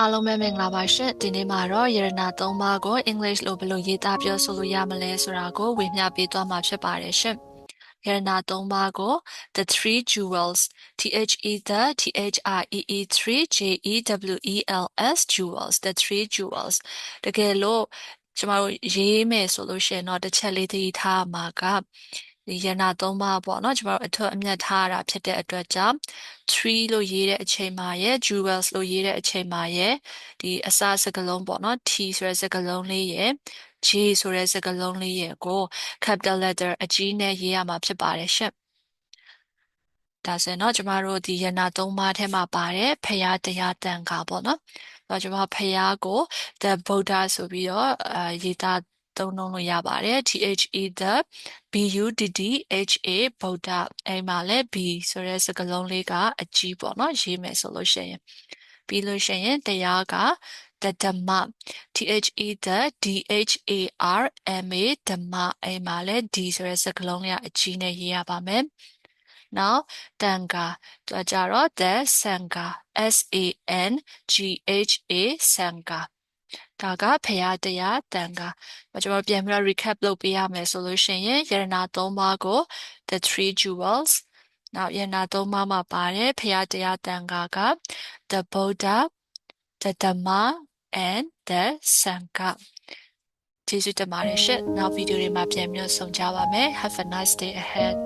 အားလုံးပဲမင်္ဂလာပါရှင်ဒီနေ့မှာတော့ယရနာ၃ပါးကို English လိုဘယ်လိုရေးသားပြောဆိုလို့ရမလဲဆိုတာကိုဝေမျှပေးသွားမှာဖြစ်ပါတယ်ရှင်ယရနာ၃ပါးကို the three jewels three jewels jewels the three jewels တကယ်လို့ကျမတို့ရေးမယ်ဆိုလို့ရှိရင်တော့တစ်ချက်လေးသတိထားမှာကဒီယရနာ၃ပါးပေါ့နော်ကျမတို့အထွတ်အမြတ်ထားရတာဖြစ်တဲ့အတွက်ကြောင့်three လို့ရေးတဲ့အချိန်မှာရဲ့ jewels လို့ရေးတဲ့အချိန်မှာရဲ့ဒီအစစကားလုံးပေါ့နော် T ဆိုတဲ့စကားလုံးလေးရဲ့ J ဆိုတဲ့စကားလုံးလေးရဲ့ကို capital letter အကြီးနဲ့ရေးရမှာဖြစ်ပါတယ်ရှင့်ဒါဆိုရင်တော့ကျမတို့ဒီယနာ၃ပါးထဲမှာပါတယ်ဖရာတရားတန်ခါပေါ့နော်ကျမဖရာကို the Buddha ဆိုပြီးတော့ရေးသားသုံးလို့ရပါတယ် the Buddha အိမ်မှာလဲ B ဆိုတဲ့စကားလုံးလေးကအကြီးပေါ့နော်ရေးမယ်ဆိုလို့ရှိရင်ပြီးလို့ရှိရင်တရားက the Dhamma the Dharma ဓမ္မအိမ်မှာလဲ D ဆိုတဲ့စကားလုံးလေးကအကြီးနဲ့ရေးရပါမယ်နောက်တန်ခါသူကြတော့ the Sangha SANGHA Sangha ဒါကဖရာတရားတန်ခါကျွန်တော်ပြန်ပြီးတော့ recap လုပ်ပေးရမယ်ဆိုလို့ရှိရင်ယရနာ၃ပါးကို the three jewels နောက်ယရနာ၃ပါးမှာပါတယ်ဖရာတရားတန်ခါက the Buddha the Dhamma and the Sangha ကျေးဇူးတင်ပါတယ်ရှင့်နောက်ဗီဒီယိုတွေမှာပြန်ပြီးတော့ဆုံကြပါမယ် Have a nice day ahead